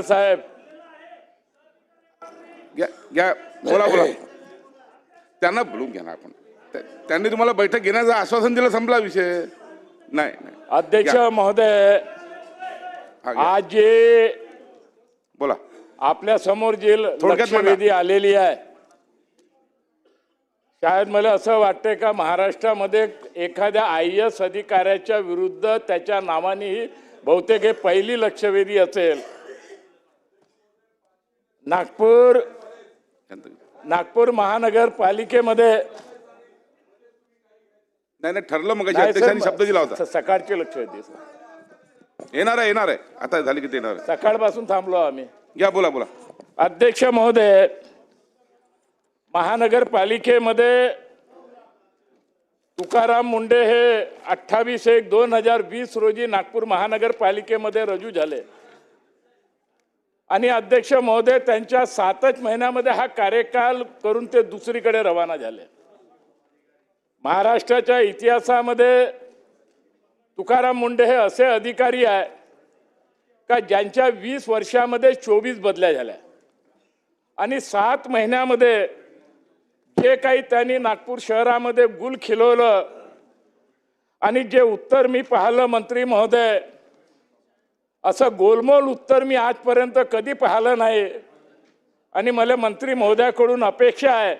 साहेब घ्या बोला बोला त्यांना बोलून घ्या ना आपण. त्यांनी तुम्हाला बैठक घेण्याचं आश्वासन दिलं, संपला विषय. नाही नाही अध्यक्ष महोदय, आज जे बोला आपल्या समोर जे लक्षवेधी आलेली आहे, शायद मला असं वाटतंय का महाराष्ट्रामध्ये एखाद्या IAS अधिकाऱ्याच्या विरुद्ध त्याच्या नावाने ही बहुतेक हे पहिली लक्षवेधी असेल. नागपूर महानगरपालिकेमध्ये नाही ठरलं मग अध्यक्षांनी शब्द दिला होता. सकाळची लक्षवेधी येणार आहे आता झाली की ते येणार आहे. सकाळपासून थांबलो आम्ही. घ्या बोला बोला. अध्यक्ष महोदय, महानगरपालिकेमध्ये तुकाराम मुंडे हे 28/1/2020 रोजी नागपूर महानगरपालिकेमध्ये रुजू झाले आणि अध्यक्ष महोदय त्यांच्या 7च महिन्यामध्ये हा कार्यकाल करून ते दुसरीकडे रवाना झाले. महाराष्ट्राच्या इतिहासामध्ये तुकाराम मुंडे हे असे अधिकारी आहे का ज्यांच्या 20 वर्षामध्ये 24 बदल्या झाल्या आणि 7 महिन्यामध्ये जे काही त्यांनी नागपूर शहरामध्ये गुल खिलवलं आणि जे उत्तर मी पाहिलं मंत्री महोदय, असं गोलमोल उत्तर मी आजपर्यंत कधी पाहिलं नाही. आणि मला मंत्री महोदयाकडून अपेक्षा आहे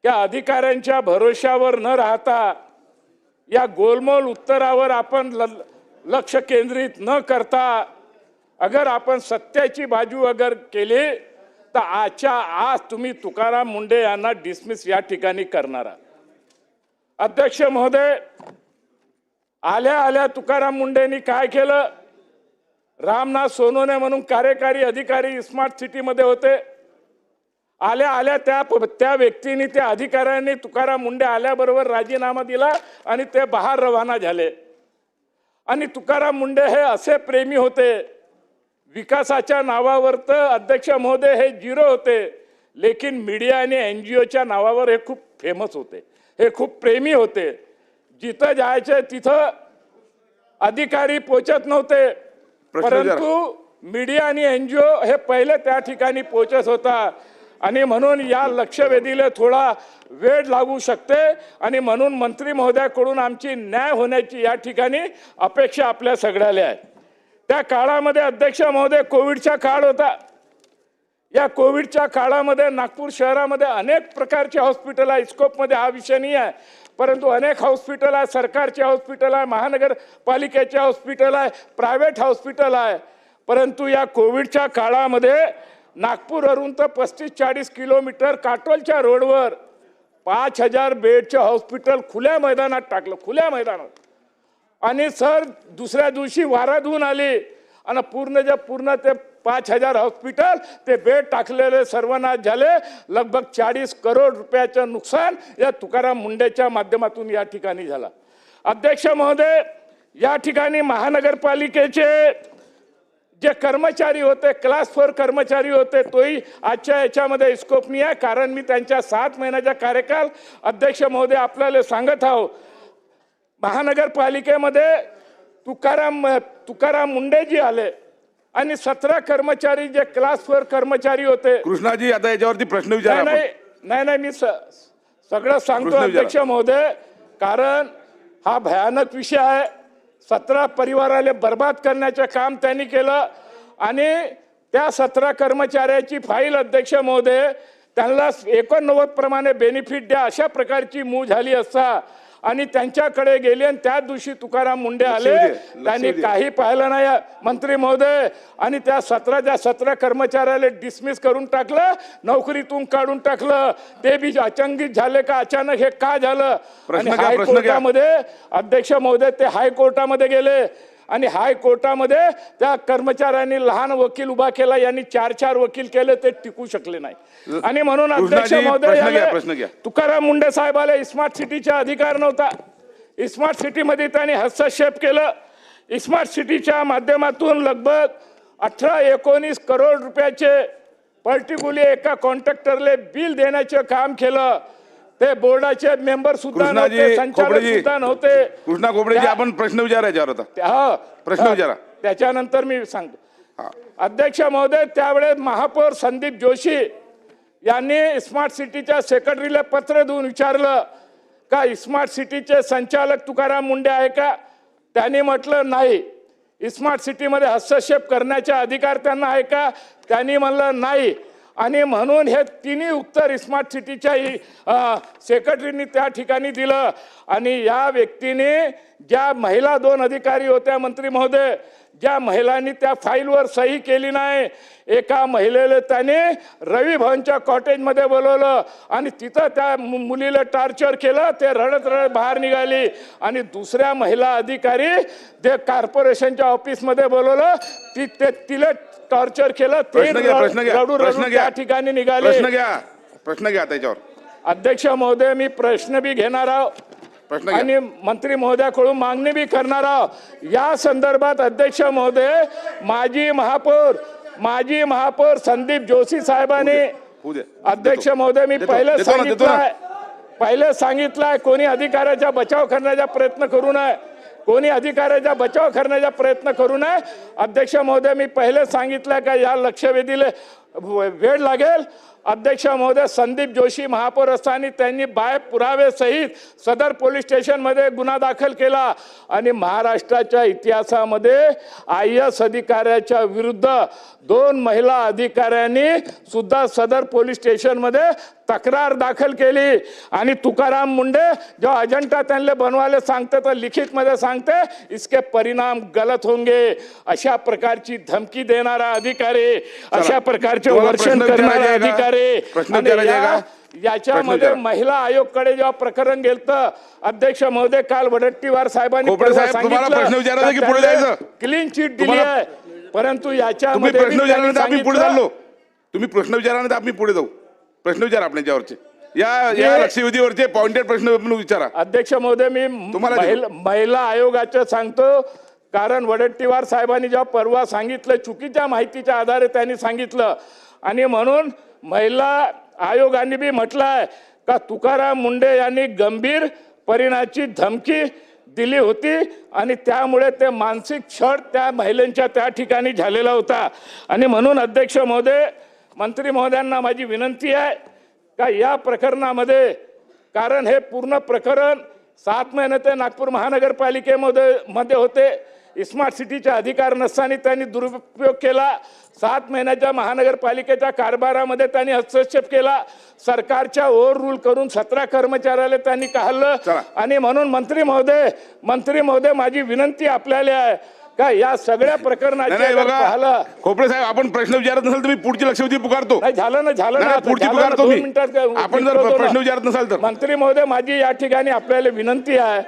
की अधिकाऱ्यांच्या भरोशावर न राहता या गोलमोल उत्तरावर आपण लक्ष केंद्रित न करता अगर आपण सत्याची बाजू अगर केली तर आज तुम्ही तुकाराम मुंडे यांना डिसमिस या ठिकाणी करणार आहात. अध्यक्ष महोदय, आल्या तुकाराम मुंडेंनी काय केलं? रामनाथ सोनवणे म्हणून कार्यकारी अधिकारी स्मार्ट सिटीमध्ये होते. आल्या त्या व्यक्तीने, त्या अधिकाऱ्यांनी तुकाराम मुंडे आल्याबरोबर राजीनामा दिला आणि ते बाहेर रवाना झाले. आणि तुकाराम मुंडे हे असे प्रेमी होते, विकासाच्या नावावर तर अध्यक्ष महोदय हे 0 होते, लेकिन मीडिया आणि NGOच्या नावावर हे खूप फेमस होते, हे खूप प्रेमी होते. जिथं जायचे तिथं अधिकारी पोचत नव्हते, परंतु मीडिया आणि NGO हे पहिले त्या ठिकाणी पोचत होता. आणि म्हणून या लक्षवेधीला थोडा वेळ लागू शकते आणि म्हणून मंत्री महोदयाकडून आमची न्याय होण्याची या ठिकाणी अपेक्षा आपल्या सगळ्याला आहे. त्या काळामध्ये अध्यक्ष महोदय कोविडचा काळ होता. या कोविडच्या काळामध्ये नागपूर शहरामध्ये अनेक प्रकारचे हॉस्पिटल आहे. स्कोपमध्ये हा विषय नाही आहे, परंतु अनेक हॉस्पिटल आहे, सरकारचे हॉस्पिटल आहे, महानगरपालिकेचे हॉस्पिटल आहे, प्रायव्हेट हॉस्पिटल आहे. परंतु या कोविडच्या काळामध्ये नागपूरवरून तर 35-40 किलोमीटर काटोलच्या रोडवर 5000 बेडचे हॉस्पिटल खुल्या मैदानात टाकलं, खुल्या मैदानात. आणि सर दुसऱ्या दिवशी वाराधून आली आणि पूर्ण ते 5000 हॉस्पिटल ते बेड टाकलेले सर्वनाश झाले. लगभग 40 करोड रुपयाचं नुकसान या तुकाराम मुंडेच्या माध्यमातून या ठिकाणी झाला. अध्यक्ष महोदय, या ठिकाणी महानगरपालिकेचे जे कर्मचारी होते, क्लास 4 कर्मचारी होते, तोही आजच्या याच्यामध्ये स्कोप नाही आहे, कारण मी त्यांच्या 7 महिन्याचा कार्यकाल अध्यक्ष महोदय आपल्याला सांगत आहो. महानगरपालिकेमध्ये तुकाराम मुंडे जी आले आणि 17 कर्मचारी जे क्लास 4 कर्मचारी होते. कृष्णाजी, आता याच्यावरती प्रश्न विचारा. नाही मी सगळं सांगतो अध्यक्ष महोदय, कारण हा भयानक विषय आहे. 17 परिवाराला बर्बाद करण्याचं काम त्यांनी केलं आणि त्या 17 कर्मचाऱ्याची फाईल अध्यक्ष महोदय त्यांना 89 प्रमाणे बेनिफिट द्या अशा प्रकारची मूव झाली असता आणि त्यांच्याकडे गेले आणि त्या दिवशी तुकाराम मुंडे आले, त्यांनी काही पाहिलं नाही मंत्री महोदय. आणि त्या 17 कर्मचाऱ्याला डिसमिस करून टाकलं, नोकरीतून काढून टाकलं. ते बी अचंबित झाले का अचानक हे का झालं? आणि हायकोर्टामध्ये अध्यक्ष महोदय ते हायकोर्टामध्ये गेले आणि हायकोर्टामध्ये त्या कर्मचाऱ्यांनी लहान वकील उभा केला, यांनी 4 वकील केले, ते टिकू शकले नाही. आणि म्हणून अध्यक्ष महोदय तुकाराम मुंडे साहेबाला स्मार्ट सिटीचा अधिकार नव्हता. स्मार्ट सिटीमध्ये त्यांनी हस्तक्षेप केलं. स्मार्ट सिटीच्या माध्यमातून लगभग 18-19 करोड रुपयाचे पर्टिक्युलर एका कॉन्ट्रॅक्टरले बिल देण्याचे काम केलं. ते बोर्डाचे मेंबर सुद्धा नव्हते, संचालक सुद्धा नव्हते. कृष्णा खोपडेजी, आपण प्रश्न विचारायचा होता. हा प्रश्न विचारा. त्याच्यानंतर मी सांगतो. अध्यक्ष महोदय, त्यावेळेस महापौर संदीप जोशी यांनी स्मार्ट सिटीच्या सेक्रेटरीला पत्र देऊन विचारलं का स्मार्ट सिटीचे संचालक तुकाराम मुंडे आहे का? त्यांनी म्हटलं नाही. स्मार्ट सिटीमध्ये हस्तक्षेप करण्याचा अधिकार त्यांना आहे का? त्यांनी म्हणलं नाही. आणि म्हणून हे तिन्ही उत्तर स्मार्ट सिटीच्या सेक्रेटरीनी त्या ठिकाणी दिलं. आणि या व्यक्तीने ज्या महिला 2 अधिकारी होत्या मंत्री महोदय, ज्या महिलांनी त्या फाईलवर सही केली नाही, एका महिलेला त्याने रवी भवनच्या कॉटेजमध्ये बोलवलं आणि तिथं त्या मुलीला टॉर्चर केलं. ते रडत रडत बाहेर निघाली. आणि दुसऱ्या महिला अधिकारी ते कॉर्पोरेशनच्या ऑफिसमध्ये बोलवलं, तिला टॉर्चर केलं. ते रडू रडू त्या ठिकाणी निघाले. प्रश्न घ्या त्याच्यावर. अध्यक्ष महोदय, मी प्रश्न बी घेणार आहोत आणि मंत्री महोदयाकडून मागणी बी करणार आहोत. या संदर्भात अध्यक्ष महोदय, माजी महापौर संदीप जोशी साहेबांनी, अध्यक्ष महोदय, मी पहिले सांगितलंय कोणी अधिकाऱ्याचा बचाव करण्याचा प्रयत्न करू नये, कोणी अधिकाऱ्याचा बचाव करण्याचा प्रयत्न करू नये. अध्यक्ष महोदय, मी पहिले सांगितलं का या लक्षवेधीला वेळ लागेल. अध्यक्ष महोदय, संदीप जोशी महापौर असताना त्यांनी पुरावे सहित सदर पोलीस स्टेशनमध्ये गुन्हा दाखल केला. आणि महाराष्ट्राच्या इतिहासामध्ये IAS अधिकाऱ्याच्या विरुद्ध 2 महिला अधिकाऱ्यांनी सुद्धा सदर पोलीस स्टेशनमध्ये तक्रार दाखल केली. आणि तुकाराम मुंडे जो अजेंडा त्यांना बनवायला सांगते तर लिखित मध्ये सांगते इसके परिणाम गलत होंगे. अशा प्रकारची धमकी देणारा अधिकारी, अशा प्रकारचे वर्षण करणारा अधिकारी. याच्यामध्ये महिला आयोगकडे जेव्हा प्रकरण गेलं, अध्यक्ष महोदय, काल वडट्टीवार साहेबांनी क्लीन चिट दिली आहे. परंतु याच्यामध्ये तुम्ही प्रश्न विचारा, आम्ही पुढे जाऊ. प्रश्न विचारा आपल्यावरचे, या लक्षवेधीवरचे पॉइंटेड प्रश्न विचारा. अध्यक्ष महोदय, मी महिला आयोगाचं सांगतो, कारण वडट्टीवार साहेबांनी जेव्हा परवा सांगितलं, चुकीच्या माहितीच्या आधारे त्यांनी सांगितलं. आणि म्हणून महिला आयोगाने बी म्हटलंय का तुकाराम मुंडे यांनी गंभीर परिणामाची धमकी दिली होती आणि त्यामुळे ते मानसिक छळ त्या महिलांच्या त्या ठिकाणी झालेला होता. आणि म्हणून अध्यक्ष महोदय, मंत्री महोदयांना माझी विनंती आहे का या प्रकरणामध्ये, कारण हे पूर्ण प्रकरण 7 महिने ते नागपूर महानगरपालिकेमध्ये होते, स्मार्ट सिटीचा अधिकार नसताना त्यांनी दुरुपयोग केला. 7 महिन्याच्या महानगरपालिकेच्या कारभारामध्ये त्यांनी हस्तक्षेप केला. सरकारच्या ओव्हर रूल करून 17 कर्मचाऱ्याला त्यांनी काढलं. आणि म्हणून मंत्री महोदय, माझी विनंती आपल्याला आहे का या सगळ्या प्रकरणाचे पाहिलं. खोपडे साहेब, आपण प्रश्न विचारत नसाल तर मी पुढची लक्षवेधी पुकारतो. झालं ना पुढची पुकारतो मी. आपण जर प्रश्न विचारत नसाल तर. मंत्री महोदय, माझी या ठिकाणी आपल्याला विनंती आहे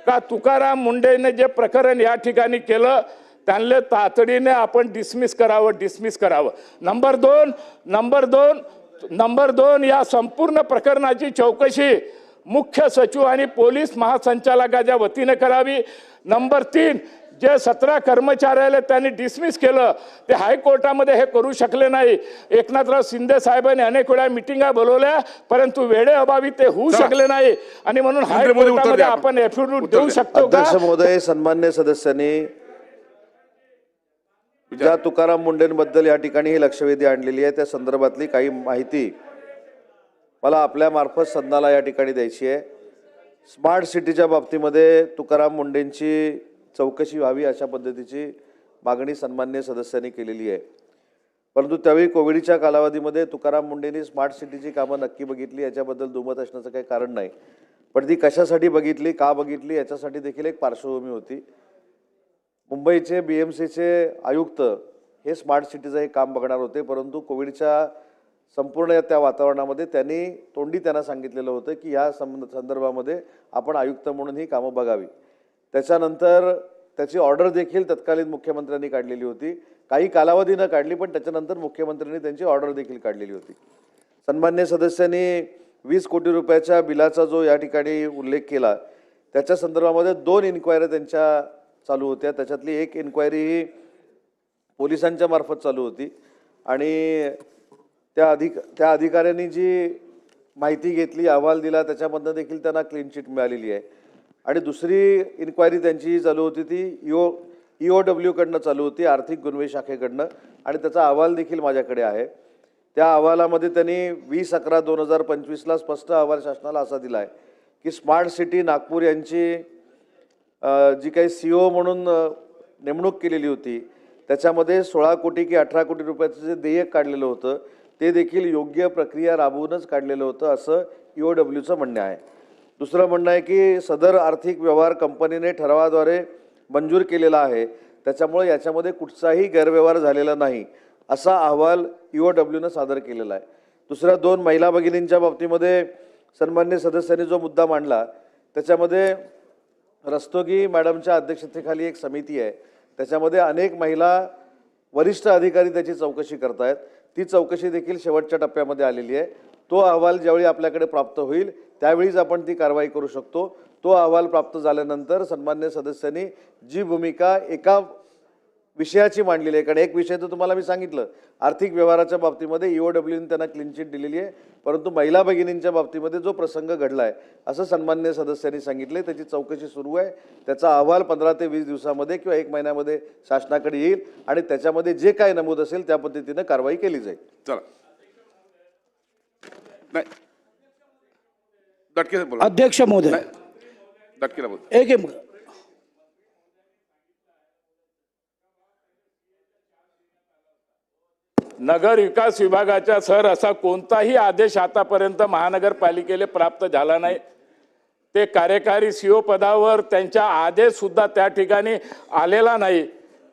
का तुकाराम मुंडेने जे प्रकरण या ठिकाणी केलं त्यांना तातडीने आपण डिसमिस करावं. नंबर 2 या संपूर्ण प्रकरणाची चौकशी मुख्य सचिव आणि पोलीस महासंचालकाच्या वतीने करावी. नंबर 3, जे 17 कर्मचाऱ्याला त्यांनी डिसमिस केलं ते हायकोर्टामध्ये हे करू शकले नाही. एकनाथराव शिंदे साहेबांनी अनेक वेळा मिटिंगा बोलवल्या, परंतु वेळेअभावी ते होऊ शकले नाही. आणि म्हणून हायकोर्टामध्ये आपण एफिडेव्हिट देऊ शकतो का? अध्यक्ष महोदय, सन्मान्य सदस्यांनी ज्या तुकाराम मुंडेंबद्दल या ठिकाणी ही लक्षवेधी आणलेली आहे त्या संदर्भातली काही माहिती मला आपल्या मार्फत सदनाला या ठिकाणी द्यायची आहे. स्मार्ट सिटीच्या बाबतीमध्ये तुकाराम मुंडेंची चौकशी व्हावी अशा पद्धतीची मागणी सन्मान्य सदस्यांनी केलेली आहे. परंतु त्यावेळी कोविडच्या कालावधीमध्ये तुकाराम मुंडेंनी स्मार्ट सिटीची कामं नक्की बघितली याच्याबद्दल दुमत असण्याचं काही कारण नाही. पण ती कशासाठी बघितली, का बघितली याच्यासाठी देखील एक पार्श्वभूमी होती. मुंबईचे BMCचे आयुक्त हे स्मार्ट सिटीचं हे काम बघणार होते, परंतु कोविडच्या संपूर्ण त्या वातावरणामध्ये त्यांना सांगितलेलं होतं की या संदर्भामध्ये आपण आयुक्त म्हणून ही कामं बघावी. त्याच्यानंतर त्याची ऑर्डर देखील तत्कालीन मुख्यमंत्र्यांनी काढलेली होती. काही कालावधी न काढली, पण त्याच्यानंतर मुख्यमंत्र्यांनी त्यांची ऑर्डर देखील काढलेली होती. सन्मान्य सदस्यांनी 20 कोटी रुपयाच्या बिलाचा जो या ठिकाणी उल्लेख केला त्याच्या संदर्भामध्ये 2 इन्क्वायरी त्यांच्या चालू होत्या. त्याच्यातली एक इन्क्वायरी ही पोलिसांच्या मार्फत चालू होती आणि त्या अधिकाऱ्यांनी जी माहिती घेतली, अहवाल दिला, त्याच्यामधनं देखील त्यांना क्लीन चिट मिळालेली आहे. आणि दुसरी इन्क्वायरी त्यांची चालू होती ती EOW कडनं चालू होती, आर्थिक गुन्हे शाखेकडनं, आणि त्याचा अहवाल देखील माझ्याकडे आहे. त्या अहवालामध्ये त्यांनी 20/11/2025ला स्पष्ट अहवाल शासनाला असा दिला आहे की स्मार्ट सिटी नागपूर यांची जी काही CEO म्हणून नेमणूक केलेली होती त्याच्यामध्ये 16 कोटी की 18 कोटी रुपयाचं जे देयक काढलेलं होतं ते देखील योग्य प्रक्रिया राबवूनच काढलेलं होतं असं EOWचं म्हणणं आहे. दुसरं म्हणणं आहे की सदर आर्थिक व्यवहार कंपनीने ठरावाद्वारे मंजूर केलेला आहे, त्याच्यामुळे याच्यामध्ये कुठचाही गैरव्यवहार झालेला नाही असा अहवाल EOWनं सादर केलेला आहे. दुसऱ्या 2 महिला भगिनींच्या बाबतीमध्ये सन्मान्य सदस्यांनी जो मुद्दा मांडला त्याच्यामध्ये रस्तोगी मॅडमच्या अध्यक्षतेखाली एक समिती आहे, त्याच्यामध्ये अनेक महिला वरिष्ठ अधिकारी त्याची चौकशी करतायत. ती चौकशी देखील शेवटच्या टप्प्यामध्ये आलेली आहे. तो अहवाल ज्यावेळी आपल्याकडे प्राप्त होईल त्यावेळीच आपण ती कारवाई करू शकतो. तो अहवाल प्राप्त झाल्यानंतर सन्मान्य सदस्यांनी जी भूमिका एका विषयाची मांडलेली आहे, कारण एक विषय तर तुम्हाला मी सांगितलं आर्थिक व्यवहाराच्या बाबतीमध्ये EOWने त्यांना क्लीन चिट दिलेली आहे, परंतु महिला भगिनींच्या बाबतीमध्ये जो प्रसंग घडला आहे असं सन्मान्य सदस्यांनी सांगितले. त्याची चौकशी सुरू आहे. त्याचा अहवाल 15 ते 20 दिवसामध्ये किंवा 1 महिन्यामध्ये शासनाकडे येईल आणि त्याच्यामध्ये जे काय नमूद असेल त्या पद्धतीने कारवाई केली जाईल. चला नाही दटके बोला. अध्यक्ष महोदय, नाही, दटकेला बोल. एक नगर विकास विभागाच्या सर असा कोणताही आदेश आतापर्यंत महानगरपालिकेला प्राप्त झाला नाही. ते कार्यकारी CEO पदावर त्यांचा आदेश सुद्धा त्या ठिकाणी आलेला नाही.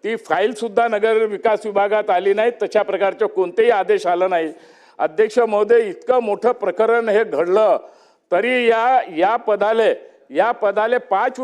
ती फाईल सुद्धा नगर विकास विभागात आली नाही. तशा प्रकारचे कोणतेही आदेश आला नाही. अध्यक्ष महोदय, इतकं मोठं प्रकरण हे घडलं तरी या पदाले 5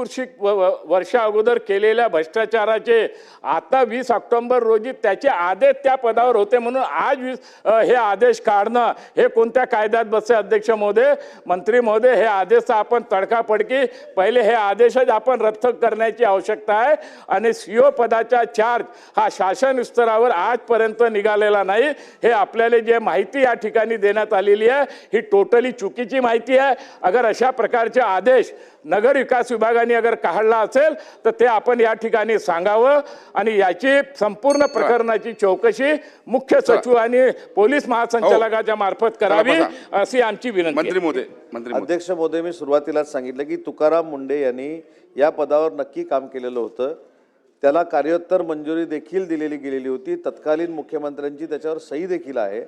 वर्षा अगोदर केलेल्या भ्रष्टाचाराचे आता 20 ऑक्टोबर रोजी त्याचे आदेश त्या पदावर होते म्हणून आज हे आदेश काढणं हे कोणत्या कायद्यात बसते? अध्यक्ष महोदय, मंत्री महोदय, हे आदेश आपण तडकाफडकी पहिले हे आदेशच आपण रद्द करण्याची आवश्यकता आहे. आणि CEO पदाचा चार्ज हा शासन स्तरावर आजपर्यंत निघालेला नाही. हे आपल्याला जे माहिती या ठिकाणी देण्यात आलेली आहे ही टोटली चुकीची माहिती आहे. अगर अशा प्रकारचे आदेश नगर विकास विभागाने अगर काढला असेल तर ते आपण या ठिकाणी सांगावं आणि याची संपूर्ण प्रकरणाची चौकशी मुख्य सचिव आणि पोलीस महासंचालकाच्या मार्फत करावी अशी आमची विनंती. मंत्री महोदय, अध्यक्ष महोदय, मी सुरुवातीलाच सांगितलं की तुकाराम मुंढे यांनी या पदावर नक्की काम केलेलं होतं. त्याला कार्योत्तर मंजुरी देखील दिलेली गेलेली होती. तत्कालीन मुख्यमंत्र्यांची त्याच्यावर सही देखील आहे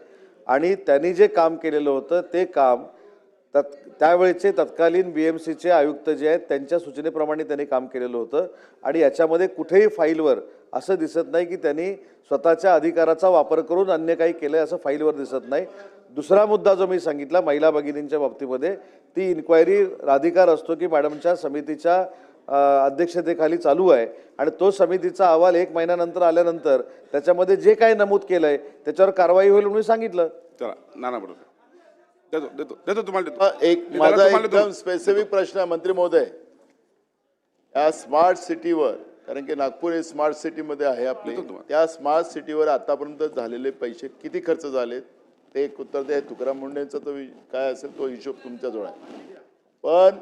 आणि त्यांनी जे काम केलेलं होतं ते काम त्यावेळेचे तत्कालीन BMCचे आयुक्त जे आहेत त्यांच्या सूचनेप्रमाणे त्यांनी काम केलेलं होतं आणि याच्यामध्ये कुठेही फाईलवर असं दिसत नाही की त्यांनी स्वतःच्या अधिकाराचा वापर करून अन्य काही केलं असं फाईलवर दिसत नाही. दुसरा मुद्दा जो मी सांगितला महिला भगिनींच्या बाबतीमध्ये, ती इन्क्वायरी राधिका रस्तोगी मॅडमच्या समितीच्या अध्यक्षतेखाली चालू आहे आणि तो समितीचा अहवाल 1 महिन्यानंतर आल्यानंतर त्याच्यामध्ये जे काही नमूद केलं आहे त्याच्यावर कारवाई होईल म्हणून सांगितलं. चला नाना बरोबर देतो तुम्हाला देतो. एक माझा एकदम स्पेसिफिक प्रश्न आहे मंत्री महोदय. या स्मार्ट सिटीवर, कारण की नागपूर हे स्मार्ट सिटीमध्ये आहे आपले, त्या स्मार्ट सिटीवर आतापर्यंत झालेले पैसे किती खर्च झालेत ते एक उत्तर द्या. तुकाराम मुंढेंचा तो काय असेल तो हिशोब तुमच्याजवळ आहे, पण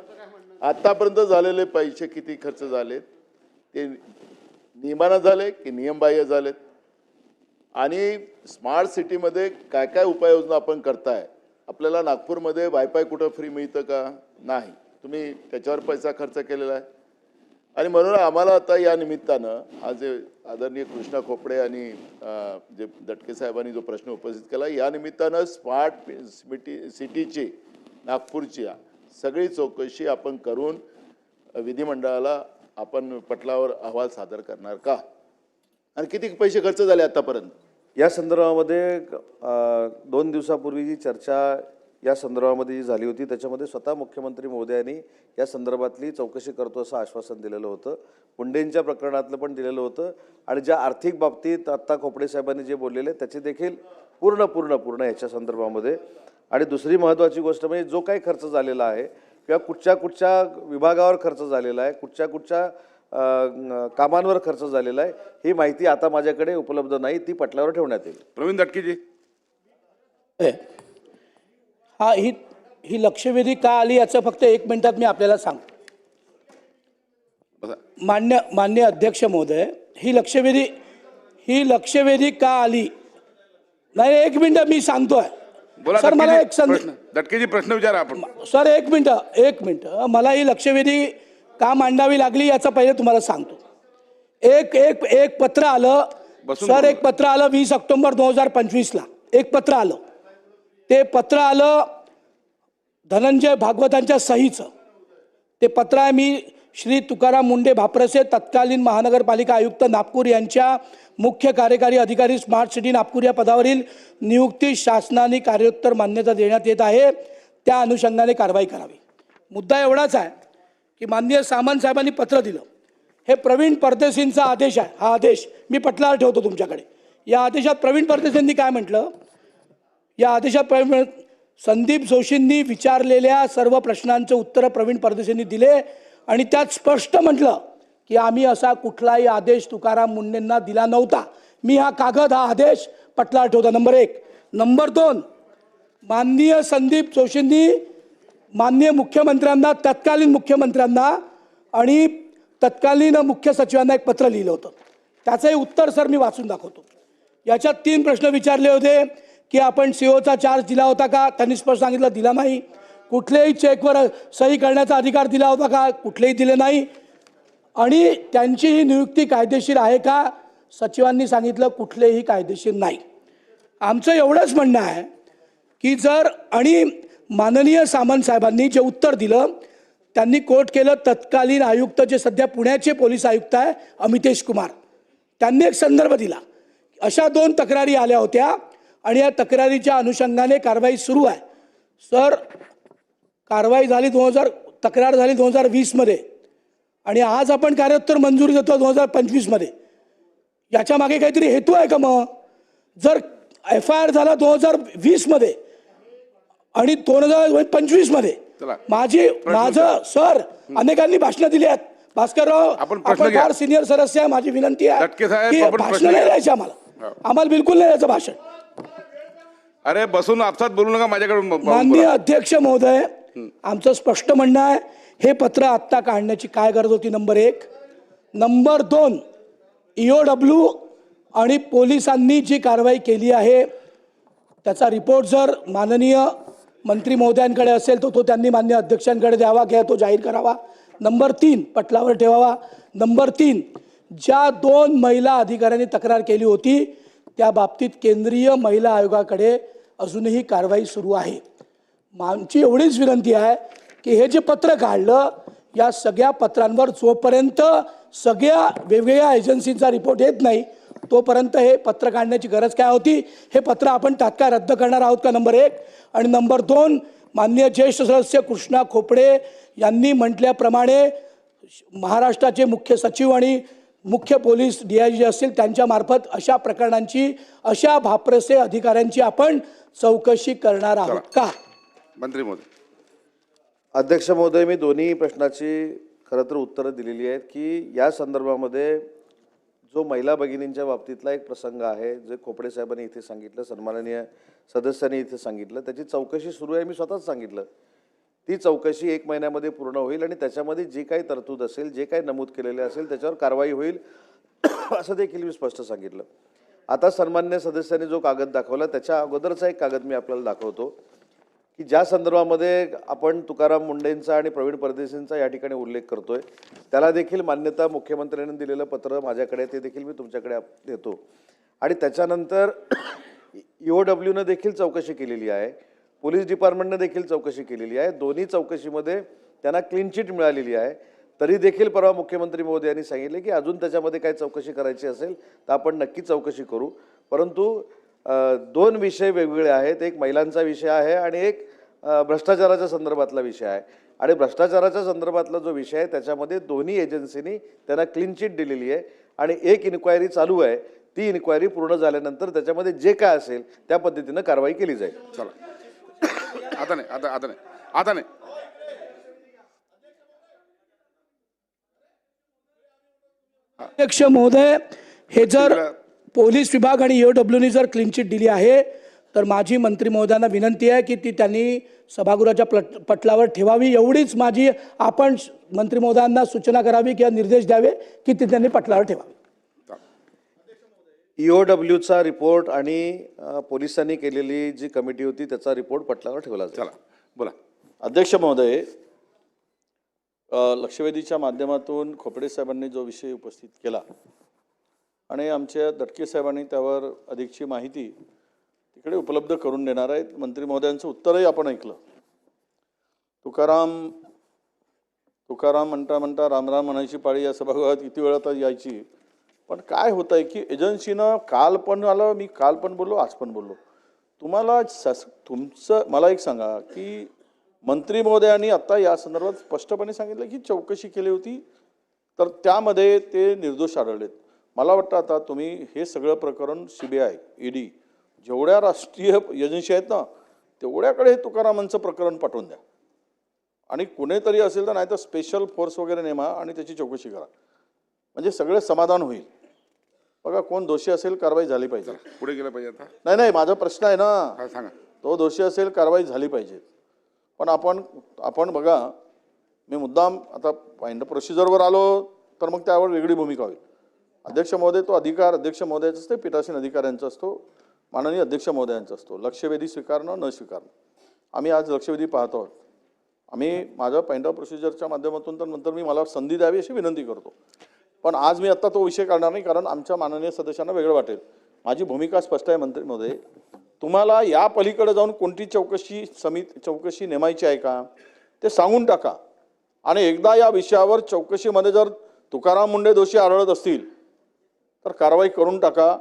आतापर्यंत झालेले पैसे किती खर्च झालेत ते नियमानं झाले की नियमबाह्य झालेत, आणि स्मार्ट सिटीमध्ये काय काय उपाययोजना आपण करताय. आपल्याला नागपूरमध्ये वायफाय कुठं फ्री मिळतं का? नाही. तुम्ही त्याच्यावर पैसा खर्च केलेला आहे. आणि म्हणून आम्हाला आता या निमित्तानं हा जे आदरणीय कृष्णा खोपडे आणि जे दटके साहेबांनी जो प्रश्न उपस्थित केला, या निमित्तानं स्मार्ट सिटीची नागपूरची सगळी चौकशी आपण करून विधिमंडळाला आपण पटलावर अहवाल सादर करणार का, आणि किती पैसे खर्च झाले आतापर्यंत या संदर्भामध्ये 2 दिवसापूर्वी जी चर्चा या संदर्भामध्ये जी झाली होती त्याच्यामध्ये स्वतः मुख्यमंत्री महोदयांनी या संदर्भातली चौकशी करतो असं आश्वासन दिलेलं होतं. मुंडेंच्या प्रकरणातलं पण दिलेलं होतं आणि ज्या आर्थिक बाबतीत आत्ता खोपडे साहेबांनी जे बोललेले त्याचे देखील पूर्ण याच्या संदर्भामध्ये. आणि दुसरी महत्त्वाची गोष्ट म्हणजे जो काही खर्च झालेला आहे किंवा कुठच्या विभागावर खर्च झालेला आहे, कुठच्या कामांवर खर्च झालेला आहे, ही माहिती आता माझ्याकडे उपलब्ध नाही, ती पटलावर ठेवण्यात येईल. प्रवीण दटकेजी, ही लक्षवेधी का आली याचं फक्त 1 मिनिटात मी आपल्याला सांगतो. मान्य अध्यक्ष महोदय, ही लक्षवेधी का आली? नाही, एक मिनिट मी सांगतोय. बोला सर मला एक दटकेजी प्रश्न विचारा आपण. सर एक मिनिट मला ही लक्षवेधी का मांडावी लागली याचं पहिले तुम्हाला सांगतो. एक पत्र आलं सर, एक पत्र आलं 20 ऑक्टोबर 2025ला. एक पत्र आलं, ते पत्र आलं धनंजय भागवतांच्या सहीचं. ते पत्र आहे, मी श्री तुकाराम मुंडे भाप्रसे तत्कालीन महानगरपालिका आयुक्त नागपूर यांच्या मुख्य कार्यकारी अधिकारी स्मार्ट सिटी नागपूर या पदावरील नियुक्ती शासनाने कार्योत्तर मान्यता देण्यात येत आहे, त्या अनुषंगाने कारवाई करावी. मुद्दा एवढाच आहे की माननीय सामंत साहेबांनी पत्र दिलं. हे प्रवीण परदेशींचा आदेश आहे. हा आदेश मी पटलावर ठेवतो तुमच्याकडे. या आदेशात प्रवीण परदेशींनी काय म्हटलं? या आदेशात संदीप जोशींनी विचारलेल्या सर्व प्रश्नांचं उत्तरं प्रवीण परदेशींनी दिले आणि त्यात स्पष्ट म्हटलं की आम्ही असा कुठलाही आदेश तुकाराम मुंडेंना दिला नव्हता. मी हा कागद, हा आदेश पटलावर ठेवतो. नंबर 1. नंबर 2, माननीय संदीप जोशींनी माननीय मुख्यमंत्र्यांना, तत्कालीन मुख्यमंत्र्यांना आणि तत्कालीन मुख्य सचिवांना एक पत्र लिहिलं होतं. त्याचंही उत्तर सर मी वाचून दाखवतो. याच्यात 3 प्रश्न विचारले होते की आपण सीओचा चार्ज दिला होता का? त्यांनी स्पष्ट सांगितलं दिला नाही. कुठल्याही चेकवर सही करण्याचा अधिकार दिला होता का? कुठलेही दिले नाही. आणि त्यांची ही नियुक्ती कायदेशीर आहे का? सचिवांनी सांगितलं कुठलेही कायदेशीर नाही. आमचं एवढंच म्हणणं आहे की जर, आणि माननीय सामंत साहेबांनी जे उत्तर दिलं, त्यांनी कोट केलं तत्कालीन आयुक्त जे सध्या पुण्याचे पोलीस आयुक्त आहे अमितेश कुमार, त्यांनी एक संदर्भ दिला. अशा 2 तक्रारी आल्या होत्या आणि या तक्रारीच्या अनुषंगाने कारवाई सुरू आहे. सर कारवाई झाली तक्रार झाली 2020मध्ये आणि आज आपण कार्योत्तर मंजुरी देतो 2025मध्ये. याच्या मागे काहीतरी हेतू आहे का? मग जर FIR झाला 2020मध्ये आणि 2025मध्ये, माझं सर अनेकांनी भाषणं दिली आहेत. भास्करराव आपण फार सिनियर सदस्य आहे, माझी विनंती आहे की भाषण नाही द्यायचं आम्हाला बिलकुल नाही द्यायचं भाषण. अरे बसून आपसात बोलू नका माझ्याकडून. माननीय अध्यक्ष महोदय, आमचं स्पष्ट म्हणणं आहे हे पत्र आत्ता काढण्याची काय गरज होती? नंबर 1. नंबर 2, EOW आणि पोलिसांनी जी कारवाई केली आहे त्याचा रिपोर्ट जर माननीय मंत्री महोदयांकडे असेल तर तो त्यांनी मान्य अध्यक्षांकडे द्यावा किंवा तो जाहीर करावा. नंबर 3, पटलावर ठेवावा. नंबर 3, ज्या 2 महिला अधिकाऱ्यांनी तक्रार केली होती त्या बाबतीत केंद्रीय महिला आयोगाकडे अजूनही कारवाई सुरू आहे. आमची एवढीच विनंती आहे की हे जे पत्र काढलं, या सगळ्या पत्रांवर जोपर्यंत सगळ्या वेगवेगळ्या एजन्सींचा रिपोर्ट येत नाही तोपर्यंत हे पत्र काढण्याची गरज काय होती? हे पत्र आपण तात्काळ रद्द करणार आहोत का? नंबर 1. आणि नंबर 2, माननीय ज्येष्ठ सदस्य कृष्णा खोपडे यांनी म्हटल्याप्रमाणे महाराष्ट्राचे मुख्य सचिव आणि मुख्य पोलीस DIG असतील त्यांच्यामार्फत अशा प्रकरणांची, अशा भाप्रसे अधिकाऱ्यांची आपण चौकशी करणार आहोत का? मंत्री महोदय. अध्यक्ष महोदय, मी दोन्ही प्रश्नाची खरं तर उत्तरं दिलेली आहेत की या संदर्भामध्ये जो महिला भगिनींच्या बाबतीतला एक प्रसंग आहे, जे खोपडे साहेबांनी इथे सांगितलं, सन्माननीय सदस्यांनी इथे सांगितलं, त्याची चौकशी सुरू आहे. मी स्वतःच सांगितलं ती चौकशी 1 महिन्यामध्ये पूर्ण होईल आणि त्याच्यामध्ये जी काही तरतूद असेल, जे काही नमूद केलेले असेल त्याच्यावर कारवाई होईल असं देखील मी स्पष्ट सांगितलं. आता सन्माननीय सदस्यांनी जो कागद दाखवला त्याच्या अगोदरचा एक कागद मी आपल्याला दाखवतो की ज्या संदर्भामध्ये आपण तुकाराम मुंडेंचा आणि प्रवीण परदेशींचा या ठिकाणी उल्लेख करतोय, त्याला देखील मान्यता मुख्यमंत्र्यांनी दिलेलं पत्र माझ्याकडे, ते देखील मी तुमच्याकडे देतो. आणि त्याच्यानंतर EOWनं देखील चौकशी केलेली आहे, पोलीस डिपार्टमेंटनं देखील चौकशी केलेली आहे. दोन्ही चौकशीमध्ये त्यांना क्लीन चिट मिळालेली आहे. तरी देखील परवा मुख्यमंत्री महोदयांनी सांगितले की अजून त्याच्यामध्ये काय चौकशी करायची असेल तर आपण नक्की चौकशी करू. परंतु 2 विषय वेगवेगळे आहेत. एक महिलांचा विषय आहे आणि एक भ्रष्टाचाराच्या संदर्भातला विषय आहे. आणि भ्रष्टाचाराच्या संदर्भातला जो विषय आहे त्याच्यामध्ये दोन्ही एजन्सीनी त्यांना क्लीन चिट दिलेली आहे आणि एक इन्क्वायरी चालू आहे. ती इन्क्वायरी पूर्ण झाल्यानंतर त्याच्यामध्ये जे काय असेल त्या पद्धतीनं कारवाई केली जाईल. चला आता नाही. अध्यक्ष महोदय, हे जर पोलीस विभाग आणि EOWनी जर क्लीन चिट दिली आहे तर माझी मंत्री महोदयांना विनंती आहे की ती त्यांनी सभागृहाच्या पटलावर ठेवावी. एवढीच माझी आपण मंत्री महोदयांना सूचना करावी किंवा निर्देश द्यावे की ती त्यांनी पटलावर ठेवावी. EOWचा रिपोर्ट आणि पोलिसांनी केलेली जी कमिटी होती त्याचा रिपोर्ट पटलावर ठेवला जाईल. चला बोला. अध्यक्ष महोदय, लक्षवेधीच्या माध्यमातून खोपडे साहेबांनी जो विषय उपस्थित केला आणि आमच्या दटके साहेबांनी त्यावर अधिकची माहिती तिकडे उपलब्ध करून देणार आहेत. मंत्री महोदयांचं उत्तरही आपण ऐकलं. तुकाराम म्हणता म्हणता रामराम म्हणायची पाळी या सभागृहात किती वेळा तर यायची. पण काय होतं आहे की एजन्सीनं काल पण आलं, मी काल पण बोललो, आज पण बोललो. तुम्हाला तुमचं मला एक सांगा की मंत्री महोदयांनी आता या संदर्भात स्पष्टपणे सांगितलं की चौकशी केली होती तर त्यामध्ये ते निर्दोष आढळलेत. मला वाटतं आता तुम्ही हे सगळं प्रकरण CBI, ED जेवढ्या राष्ट्रीय एजन्सी आहेत ना तेवढ्याकडे हे तुकारामांचं प्रकरण पाठवून द्या आणि कुणीतरी असेल तर नाही तर स्पेशल फोर्स वगैरे नेमा आणि त्याची चौकशी करा, म्हणजे सगळे समाधान होईल. बघा, कोण दोषी असेल कारवाई झाली पाहिजे. पुढे गेलं पाहिजे आता. नाही, माझा प्रश्न आहे ना, काय सांगा. तो दोषी असेल कारवाई झाली पाहिजे. पण आपण बघा, मी मुद्दाम आता फाइंड प्रोसिजरवर आलो तर मग त्यावर वेगळी भूमिका होईल. अध्यक्ष महोदय, तो अधिकार अध्यक्ष महोदयाचा असतो, पीठासीन अधिकाऱ्यांचा असतो, माननीय अध्यक्ष महोदयांचा असतो. लक्षवेधी स्वीकारणं न स्वीकारणं. आम्ही आज लक्षवेधी पाहत आहोत. आम्ही माझ्या फाइंड प्रोसिजरच्या माध्यमातून तर नंतर मला संधी द्यावी अशी विनंती करतो. पण आज मी आत्ता तो विषय काढणार नाही, कारण आमच्या माननीय सदस्यांना वेगळं वाटेल. माझी भूमिका स्पष्ट आहे मंत्री महोदय. तुम्हाला या पलीकडे जाऊन कोणती चौकशी नेमायची आहे का ते सांगून टाका आणि एकदा या विषयावर चौकशीमध्ये जर तुकाराम मुंडे दोषी आढळत असतील तर कारवाई करून टाका.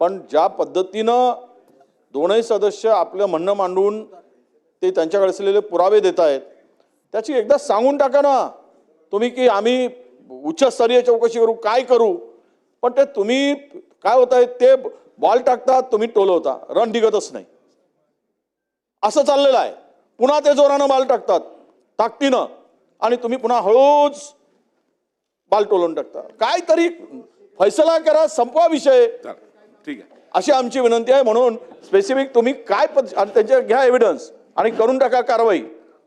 पण ज्या पद्धतीनं दोनही सदस्य आपलं म्हणणं मांडून ते त्यांच्याकडे असलेले पुरावे देत आहेत त्याची एकदा सांगून टाका ना तुम्ही की आम्ही उच्चस्तरीय चौकशी करू, काय करू. पण ते तुम्ही काय होत आहे, ते बॉल टाकतात, तुम्ही टोलवता, रन निघतच नाही, असं चाललेलं आहे. पुन्हा ते जोरानं बॉल टाकतात ताकदीनं आणि तुम्ही पुन्हा हळूच बॉल टोलवून टाकता. काहीतरी फैसला करा, संपवा विषय, ठीक आहे. अशी आमची विनंती आहे. म्हणून स्पेसिफिक तुम्ही काय आणि त्यांचे घ्या एव्हिडन्स आणि करून टाका कारवाई.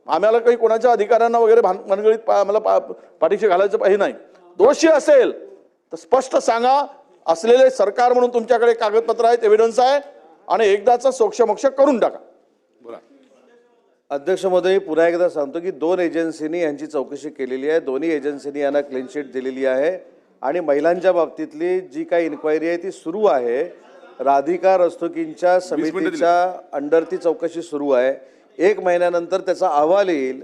आम्हाला काही कोणाच्या अधिकाऱ्यांना वगैरे भानगडीत आम्हाला पाठीशी घालायचं पाहिजे नाही. दोषी असेल तर स्पष्ट सांगा. असलेले सरकार म्हणून तुमच्याकडे कागदपत्र आहेत, एव्हिडन्स आहे आणि एकदाचा सोक्षमोक्ष करून टाका. बोला. अध्यक्ष महोदय, पुन्हा एकदा सांगतो की 2 एजन्सींनी यांची चौकशी केलेली आहे. दोन्ही एजन्सींनी यांना क्लीन चिट दिलेली आहे आणि महिलांच्या बाबतीतली जी काही इन्क्वायरी आहे ती सुरू आहे. राधिका रस्तोगींच्या समितीच्या अंडर ती चौकशी सुरू आहे. 1 महिन्यानंतर त्याचा अहवाल येईल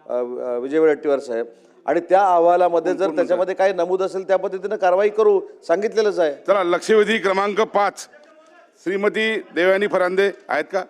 विजय वडेट्टीवार साहेब, आणि त्या अहवालामध्ये जर त्याच्यामध्ये काही नमूद असेल त्या पद्धतीने कारवाई करू सांगितलेलंच आहे. चला, लक्षवेधी क्रमांक 5 श्रीमती देवयानी फरांदे आहेत का?